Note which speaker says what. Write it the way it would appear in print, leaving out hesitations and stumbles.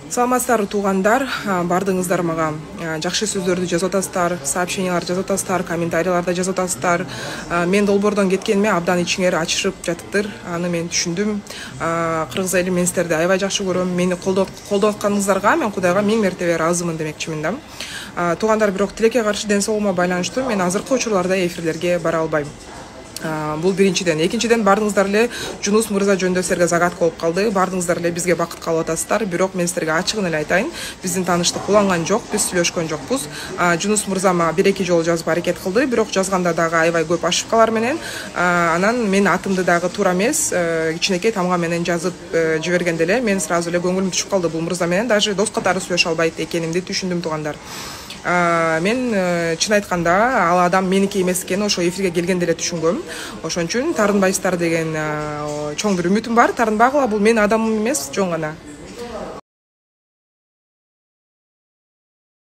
Speaker 1: Саламатсыздарбы туугандар, бардыңыздар мага жакшы сөздөрдү жазып атасыздар, сообщениялар жазып атасыздар, комментарийларда жазып атасыздар. Мен долбоордон кеткениме абдан ичиңер ачышып жатыптыр. Аны мен түшүндүм. Кыргыз эли мен силерди аябай жакшы көрөм. Мени колдоп атканыңыздарга мен Кудайга миң мертебе ыраазымын демекчимин да. Туугандар, бирок тилекке каршы ден соолугума байланыштуу мен азыркы учурларда эфирлерге бара албайм. Бул биринчиден. Экинчиден, бардыңыздар эле Жунус мырза жөнүндө силерге загадка болуп калды. Бардыңыздар эле бизге бакыт калып атасыздар. Бирок мен силерге ачыгын эле айтайын. Биздин тааныштык уланган жок, биз сүйлөшкөн жокпуз. Жунус мырза мага бир-эки жолу жазып аракет кылды, бирок жазганда дагы аябай көп ошибкалар менен. Анан менин атымды дагы туура эмес, кичинекей тамга менен жазып жибергенде эле мен сразу эле көңүлүм түшүп калды. Бул мырза менен даже дос катары сүйлөшө албайт экенимди түшүндүм, туугандар. Мен чын айтканда ал адам меники эмес экенин ошо эфирге келгенде эле түшүнгөм. Ошон үчүн таарынбайсыздар деген чоң бир үмүтүм бар. Таарынбагыла, бул менин адамым эмес, жөн гана.